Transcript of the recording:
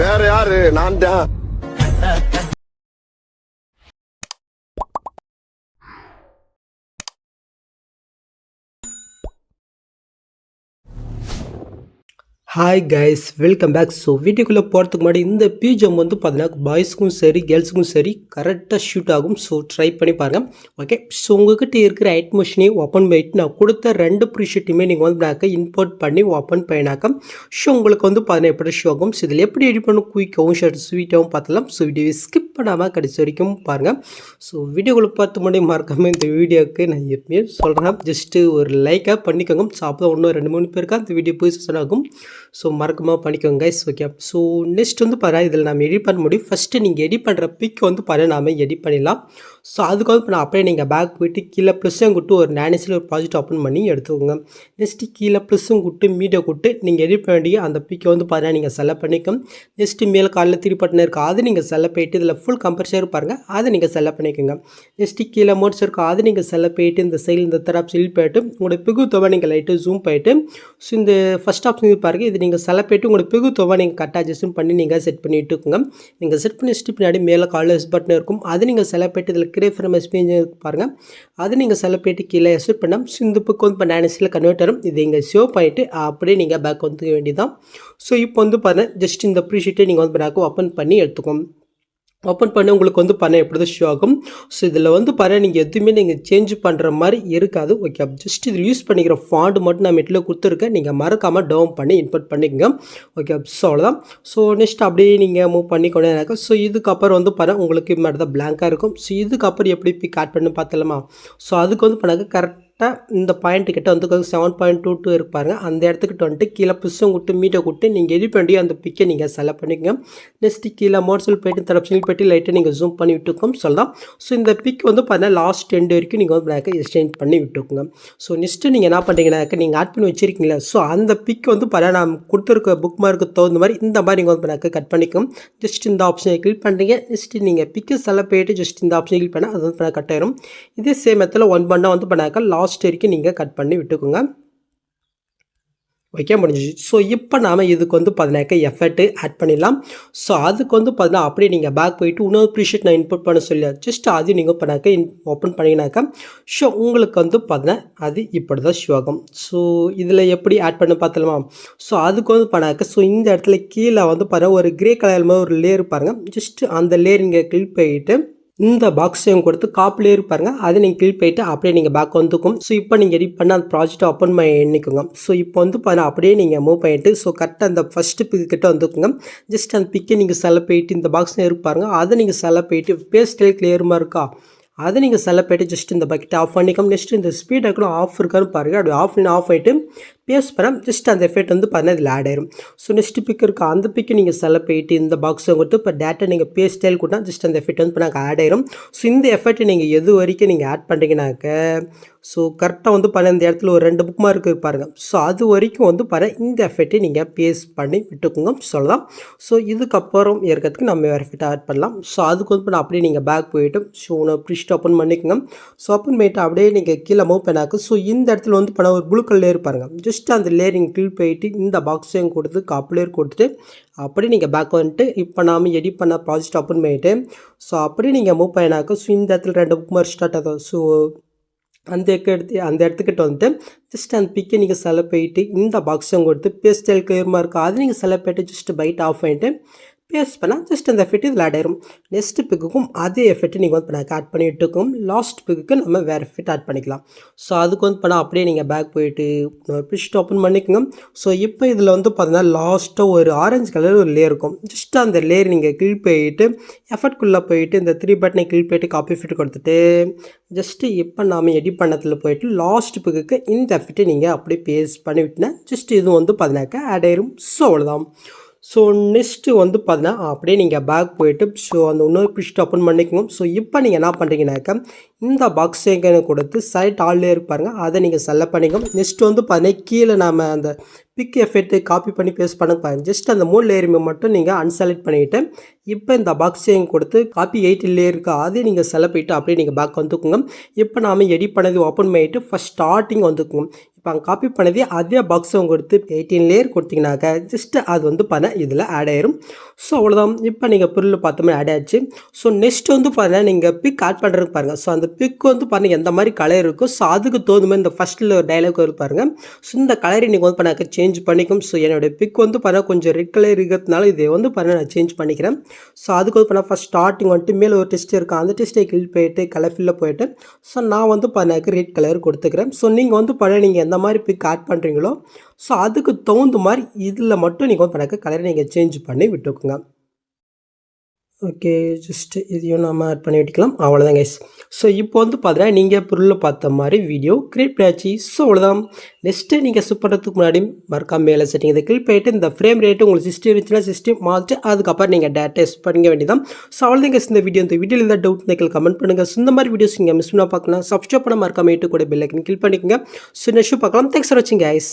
வேற யாரு? நான் தான். Hi guys, welcome back. So வீட்டுக்குள்ளே போகிறதுக்கு முன்னாடி இந்த பிஜிஎம் வந்து பார்த்தீங்கன்னா பாய்ஸுக்கும் சரி கேர்ள்ஸுக்கும் சரி கரெக்டாக ஷூட் ஆகும். ஸோ ட்ரை பண்ணி பாருங்கள். ஓகே, ஸோ உங்கள்கிட்ட இருக்கிற ஐட் மிஷினையும் ஓப்பன் பண்ணிட்டு நான் கொடுத்த 2 ப்ரீஷீட்டையுமே நீங்கள் வந்து இம்போர்ட் பண்ணி ஓப்பன் பண்ணினாக்கா ஸோ உங்களுக்கு வந்து பார்த்தீங்கன்னா எப்படி ஷோ ஆகும். ஸோ இதில் எப்படி எடிட் பண்ணணும் குயிக்காகவும் ஷர்ட் ஸ்வீட்டாகவும் பார்த்தலாம். ஸோ வீடியோவை ஸ்கிப் பண்ணாமல் கடைசி வரைக்கும் பாருங்கள். ஸோ வீடியோக்குள்ளே பார்த்து முன்னாடி மறக்காமல் இந்த வீடியோவுக்கு நான் எப்பயுமே சொல்கிறேன், ஜஸ்ட்டு ஒரு லைக்காக பண்ணிக்கோங்க. ஸோ அப்போ தான் இன்னும் 2-3 பேருக்கா அந்த வீடியோ போய் ஆகும். ஸோ மறக்காமல் பண்ணிக்கோங்க கைஸ். ஓகே, ஸோ நெக்ஸ்ட் வந்து பாருங்கள் இதில் நம்ம எடிட் பண்ண முடியும். ஃபஸ்ட்டு நீங்கள் எடிட் பண்ணுற பிக் வந்து பாருங்கள் நாம் எடிட் பண்ணிடலாம். ஸோ அதுக்கு வந்து இப்போ நான் அப்படியே நீங்கள் பேக் போய்ட்டு கீழே ப்ளஸ்ஸும் கொடுத்து ஒரு நேனஸில் ஒரு ப்ராஜெக்ட் ஓப்பன் பண்ணி எடுத்துக்கோங்க. நெக்ஸ்ட்டு கீழே ப்ளஸ்ஸும் கொடுத்து மீடியோ கொடுத்து நீங்கள் எடிட் பண்ண வேண்டிய அந்த பிக்கை வந்து பாருங்கள் நீங்கள் செலக்ட் பண்ணிக்கோங்க. நெக்ஸ்ட்டு மேலே காலில் 3 பட்டன் இருக்குது, அது நீங்கள் செலக்ட் போயிட்டு இதில் ஃபுல் கம்பல்சரி பாருங்கள், அதை நீங்கள் செலக்ட் பண்ணிக்கோங்க. நெக்ஸ்ட்டு கீழே மோட்ஸ் இருக்குது, அது நீங்கள் செலக்ட் போயிட்டு இந்த சைடில் இந்த தரப்பு செல் போயிட்டு உங்களோட பிகு தொகை நீங்கள் லைட்டு ஜூம் போயிட்டு ஸோ இந்த ஃபஸ்ட் ஆப்ஷன் பாருங்கள், இது நீங்கள் செலக்ட் போயிட்டு உங்களோட பிகு தொகை நீங்கள் கரெக்டாக அட்ஜஸ்ட் பண்ணி நீங்கள் செட் பண்ணிட்டு இருக்குங்க. நீங்கள் செட் பண்ணி வச்சுட்டு பின்னாடி மேலே காலில் எஸ் பட்டன் இருக்கும், அது நீங்கள் செலக்ட் போயிட்டு இதில் கிரே ஃப்ரம் எஸ்பேஞ்ச் பாருங்கள், அது நீங்கள் செலக்ட் போயிட்டு கீழே எஸ் பண்ணால் ஸோ இந்த புக்கு வந்து இப்போ நேனஸில் கன்வெர்ட் ஆகும். இது இங்கே சேவ் பண்ணிவிட்டு அப்படியே நீங்கள் பேக் வந்துக்க வேண்டியதான். ஸோ இப்போ வந்து பாருங்கள் ஜஸ்ட் இந்த ப்ரீஷீட்டை நீங்கள் வந்து பேக் ஓப்பன் பண்ணி எடுத்துக்கோங்க. ஓப்பன் பண்ணி உங்களுக்கு வந்து பண்ண எப்படி தான் ஷோ ஆகும். ஸோ இதில் வந்து பாருங்கள் நீங்கள் எதுவுமே நீங்கள் சேஞ்ச் பண்ணுற மாதிரி இருக்காது. ஓகே, ஜஸ்ட் இதில் யூஸ் பண்ணிக்கிற ஃபாண்ட் மட்டும் நான் மெட்டில் கொடுத்துருக்கேன், நீங்கள் மறக்காமல் டவுன் பண்ணி இன்புட் பண்ணிக்கோங்க. ஓகே, ஸோ அவ்வளோதான். ஸோ நெக்ஸ்ட் அப்படியே நீங்கள் மூவ் பண்ணி கொண்டு ஸோ இதுக்கப்புறம் வந்து பாருங்கள் உங்களுக்கு மாதிரி தான் பிளாங்காக இருக்கும். ஸோ இதுக்கப்புறம் எப்படி பிக் ஆட் பண்ணி பார்த்தலாமா. ஸோ அதுக்கு வந்து பண்ணாங்க கரெக்டாக இந்த பாயிண்ட்டு கிட்ட வந்து 7.22 இருக்கு பாருங்கள், அந்த இடத்துக்கிட்ட வந்துட்டு கீழே புஷம் விட்டு மீட்டை விட்டு நீங்கள் எடிட் பண்ணி அந்த பிக்கை நீங்கள் செலக்ட் பண்ணிக்கோங்க. நெக்ஸ்ட்டு கீழே மோட்ஸில் போய்ட்டு தரப்ஸில் போய்ட்டு லைட்டை நீங்கள் ஜூம் பண்ணி விட்டுக்கோம் சொல்லலாம். ஸோ இந்த பிக் வந்து பார்த்தீங்கன்னா லாஸ்ட் எண்டு வரைக்கும் நீங்கள் வந்து எக்ஸ்டெண்ட் பண்ணி விட்டுக்கோங்க. ஸோ நெக்ஸ்ட்டு நீங்கள் என்ன பண்ணுறீங்கன்னாக்க நீங்கள் ஆட் பண்ணி வச்சுருக்கீங்களா, ஸோ அந்த பிக் வந்து பார்த்தீங்கன்னா நான் கொடுத்துருக்க புக் மார்க்கு தகுந்த மாதிரி இந்த மாதிரி நீங்கள் வந்து கட் பண்ணிக்கோங்க. ஜஸ்ட் இந்த ஆப்ஷனை கிளிக் பண்ணுறீங்க. நெக்ஸ்ட்டு நீங்கள் பிக்கு செலக்ட் போய்ட்டு ஜஸ்ட் இந்த ஆப்ஷனை கிளிக் பண்ணால் அது வந்து கட் ஆயிரும். இதே சேம் மெத்தில் 1 பண்ணால் வந்து பண்ணாக்க லாஸ்ட் வரைக்கும் நீங்கள் கட் பண்ணி விட்டுக்கோங்க. ஓகே, முடிஞ்சிச்சு. ஸோ இப்போ நாம் இதுக்கு வந்து பார்த்தீங்கன்னாக்க எஃபெக்ட்டு ஆட் பண்ணிடலாம். ஸோ அதுக்கு வந்து பார்த்தீங்கன்னா அப்படியே நீங்கள் பேக் போயிட்டு இன்னொரு ப்ரீஷீட் நான் இன்புட் பண்ண சொல்லி ஜஸ்ட் அது நீங்கள் பண்ணாக்க ஓப்பன் பண்ணிங்கனாக்கா ஷோ உங்களுக்கு வந்து பார்த்தீங்கன்னா அது இப்படி தான் ஷோ ஆகும். ஸோ இதில் எப்படி ஆட் பண்ண பார்த்தலாமா. ஸோ அதுக்கு வந்து பண்ணாக்க ஸோ இந்த இடத்துல கீழே வந்து பாருங்கள் ஒரு கிரே கலர் மாதிரி ஒரு லேயர் பாருங்கள், ஜஸ்ட் அந்த லேயர் நீங்கள் கிளிக் போயிட்டு இந்த பாக்ஸையும் கொடுத்து காப்பிலே இருப்பாருங்க, அதை நீங்கள் கிளிக் போயிட்டு அப்படியே நீங்கள் பேக் வந்துக்கும். ஸோ இப்போ நீங்கள் எடிட் பண்ண அந்த ப்ராஜெக்ட் ஓப்பன் பண்ணி எண்ணிக்குங்க. ஸோ இப்போ வந்து பாருங்கள் அப்படியே நீங்கள் மூவ் பண்ணிட்டு ஸோ கரெக்டாக அந்த ஃபஸ்ட்டு பிக்கு கிட்ட வந்துக்குங்க. ஜஸ்ட் அந்த பிக்கை நீங்கள் செலக்ட் போயிட்டு இந்த பாக்ஸில் இருப்பாருங்க, அதை நீங்கள் செலக்ட் போயிட்டு பேஸ்டல் கிளியருமா இருக்கா, அதை நீங்கள் செலக்ட் போயிட்டு ஜஸ்ட் இந்த பக்கெட்டை ஆஃப் பண்ணிக்கோங்க. நெக்ஸ்ட் இந்த ஸ்பீட் ஆக்கணும் ஆஃப் இருக்கான்னு பாருங்கள், அப்படி ஆஃப் ஆகிட்டு பேஸ்ட் பண்ணால் ஜஸ்ட் அந்த எஃபெக்ட் வந்து பார்த்தீங்கன்னா இதில் ஆட் ஆயிரும். ஸோ நெக்ஸ்ட் பிக் இருக்குது, அந்த பிக்கு நீங்கள் செலக்ட் போயிட்டு இந்த பாக்ஸை கொடுத்து இப்போ டேட்டா நீங்கள் பேஸ்ட் ஸ்டைல் கொடுத்தா ஜஸ்ட் அந்த எஃபெக்ட் வந்து இப்போ நாங்கள் ஆட் ஆயிரும். ஸோ இந்த எஃபெக்ட் நீங்கள் எது வரைக்கும் நீங்கள் ஆட் பண்ணுறீங்கனாக்க ஸோ கரெக்டாக வந்து பாருங்கள் இந்த இடத்துல ஒரு 2 புக் மார்க் பாருங்கள். ஸோ அது வரைக்கும் வந்து பாருங்கள் இந்த எஃபெக்ட்டை நீங்கள் பேஸ்ட் பண்ணி விட்டுக்கோங்க சொல்லலாம். ஸோ இதுக்கப்புறம் இருக்கிறதுக்கு நம்ம வேறு எஃபெக்ட் ஆட் பண்ணலாம். ஸோ அதுக்கு வந்து அப்படியே நீங்கள் பேக் போயிட்டு ஸோ ப்ரிஸ்ட் ஓப்பன் பண்ணிக்கோங்க. ஸோ ஓப்பன் பண்ணிவிட்டு அப்படியே நீங்கள் கீழே மூவ் பண்ணாக்க ஸோ இந்த இடத்துல வந்து பண்ண ஒரு ப்ளூ கலர் லேயர் பாருங்கள், ஜஸ்ட் அந்த லேயரிங் கிளிக் போயிட்டு இந்த பாக்ஸையும் கொடுத்து காப்பி லேயர் கொடுத்துட்டு அப்படியே நீங்கள் பேக் வந்துட்டு இப்போ நாம் எடிட் பண்ண ப்ராஜெக்ட் ஓப்பன் பண்ணிவிட்டு ஸோ அப்படியே நீங்கள் மூவ் பண்ணினாக்க ஸோ இந்த இடத்துல 2 புக் மார்க் ஸ்டார்ட் ஆகும். ஸோ அந்த இடத்துக்கிட்ட வந்துட்டு ஜஸ்ட் அந்த பிக்கை நீங்கள் செலக்ட் போயிட்டு இந்த பாக்ஸையும் கொடுத்து பேஸ்டல் கிளியர்மா இருக்குது, அது நீங்கள் செலக்ட் போயிட்டு ஜஸ்ட் பைட் ஆஃப் பண்ணிட்டு பேஸ்ட் பண்ணால் ஜஸ்ட் அந்த எஃபெக்ட் இதில் ஆட் ஆயிரும். நெக்ஸ்ட் பிக்குக்கும் அதே எஃபெக்ட் நீங்கள் வந்து பண்ண ஆட் பண்ணிட்டு இருக்கும். லாஸ்ட் பிக்கு நம்ம வேறு எஃபெக்ட் ஆட் பண்ணிக்கலாம். ஸோ அதுக்கு வந்து பண்ணால் அப்படியே நீங்கள் பேக் போயிட்டு ப்ரிஸ்ட் ஓப்பன் பண்ணிக்கோங்க. ஸோ இப்போ இதில் வந்து பார்த்தீங்கன்னா லாஸ்ட்டாக ஒரு ஆரஞ்சு கலர் ஒரு லேயர் இருக்கும், ஜஸ்ட் அந்த லேயர் நீங்கள் கிளிக் போயிட்டு எஃபெக்ட்குள்ளே போயிட்டு இந்த 3 பட்டனை கிளிக் போயிட்டு காப்பி எஃபெக்ட் கொடுத்துட்டு ஜஸ்ட்டு இப்போ நாம் எடிட் பண்ணதில் போயிட்டு லாஸ்ட் பிக்கு இந்த எஃபெக்ட்டை நீங்கள் அப்படியே பேஸ்ட் பண்ணி விட்டுனா ஜஸ்ட் இது வந்து பார்த்தீங்கன்னாக்கா ஆட் ஆயிரும். ஸோ அவ்வளோதான். ஸோ நெக்ஸ்ட்டு வந்து பார்த்தீங்கன்னா அப்படியே நீங்கள் பேக் போயிட்டு ஸோ அந்த இன்னொரு ப்ரிஸ்ட் ஓப்பன் பண்ணிக்கோங்க. ஸோ இப்போ நீங்கள் என்ன பண்ணுறீங்கனாக்கா இந்த பாக்ஸை கொடுத்து சைட் ஆல்லே இருப்பாருங்க, அதை நீங்கள் செலக்ட் பண்ணிக்கோங்க. நெக்ஸ்ட் வந்து பார்த்தீங்கன்னா கீழே நம்ம அந்த பிக் எஃபெக்ட் காப்பி பண்ணி பேஸ்ட் பண்ண பாருங்கள், ஜஸ்ட் அந்த 3 லேயருமே மட்டும் நீங்கள் அன்செலக்ட் பண்ணிவிட்டு இப்போ இந்த பாக்ஸையும் கொடுத்து காப்பி 8 லேயர் இருக்கா, அதே நீங்கள் செலக்ட் பண்ணிவிட்டு அப்படியே நீங்கள் பேக் வந்துக்குங்க. இப்போ நாம் எடிட் பண்ணது ஓப்பன் பண்ணிவிட்டு ஃபஸ்ட் ஸ்டார்டிங் வந்துக்குங்க. இப்போ அங்கே காப்பி பண்ணதே அதே பாக்ஸை அவங்க கொடுத்து 18 லேயர் கொடுத்தீங்கன்னாக்கா ஜஸ்ட் அது வந்து பார்த்தீங்கன்னா இதில் ஆட் ஆயிரும். ஸோ அவ்வளோதான். இப்போ நீங்கள் பொருள் பார்த்தோம்னா ஆட் ஆயிடுச்சு. ஸோ நெக்ஸ்ட் வந்து பார்த்தீங்கன்னா நீங்கள் பிக் ஆட் பண்ணுறதுக்கு பாருங்கள். ஸோ அந்த பிக் வந்து பாருங்கள் எந்த மாதிரி கலர் இருக்கோ ஸோ அதுக்கு தகுந்த மாதிரி இந்த ஃபஸ்ட்டில் ஒரு டைலாக் வரும் பாருங்கள். ஸோ இந்த கலரை நீங்கள் வந்து பண்ணாக்க சேஞ்ச் பண்ணிக்கும். ஸோ என்னுடைய பிக் வந்து பார்த்தீங்கன்னா கொஞ்சம் ரெட் கலர் இருக்கிறதுனால இதை வந்து பார்த்தீங்கன்னா நான் சேஞ்ச் பண்ணிக்கிறேன். ஸோ அதுக்கு வந்து பண்ணால் ஃபஸ்ட் ஸ்டார்டிங் வந்துட்டு மேலே ஒரு டெஸ்ட் இருக்கும். அந்த டெஸ்ட்டை கிளிக் போயிட்டு கலர் ஃபில்லில் போயிட்டு ஸோ நான் வந்து பண்ணாக்க ரெட் கலர் கொடுத்துக்கிறேன். ஸோ நீங்கள் வந்து பண்ண நீங்கள் எந்த மாதிரி பிக் ஆட் பண்ணுறீங்களோ ஸோ அதுக்கு தகுந்த மாதிரி இதில் மட்டும் நீங்கள் வந்து பண்ணாக்க கலரை நீங்கள் சேஞ்ச் பண்ணி விட்டுக்குங்க. ஓகே, ஜஸ்ட் இதையும் நம்ம ஆட் பண்ணி விட்டுக்கலாம். அவ்வளோதான் கைஸ். ஸோ இப்போ வந்து பார்த்தீங்கன்னா நீங்கள் பொருள் பார்த்த மாதிரி வீடியோ கிரியேட் பண்ணியாச்சு. ஸோ அவ்வளோதான். நெக்ஸ்ட்டு நீங்கள் ஷிப் பண்ணுறதுக்கு முன்னாடி மறக்காம மேலே செட்டிங் இதை கிளிக் பண்ணிட்டு இந்த ஃப்ரேம் ரேட்டு உங்களுக்கு 60 இருந்துச்சுன்னா 60 மாற்றிட்டு அதுக்கப்புறம் நீங்கள் டேட்டா யூஸ் பண்ணிக்க வேண்டியதான். ஸோ அவ்வளோதான் கைஸ். இந்த வீடியோவில் எதாவது டவுட் நீங்கள் கமெண்ட் பண்ணுங்கள். ஸோ இந்த மாதிரி வீடியோஸ் நீங்கள் மிஸ் பண்ண பார்க்கலாம். சப்ஸ்கிரைப் பண்ண மறக்காம கூட பெல் ஐக்கன் கிளிக் பண்ணிக்கோங்க. ஸோ நெக்ஸ்ட் பார்க்கலாம். தேங்க்ஸ் ஃபார் வாட்சிங் கைஸ்.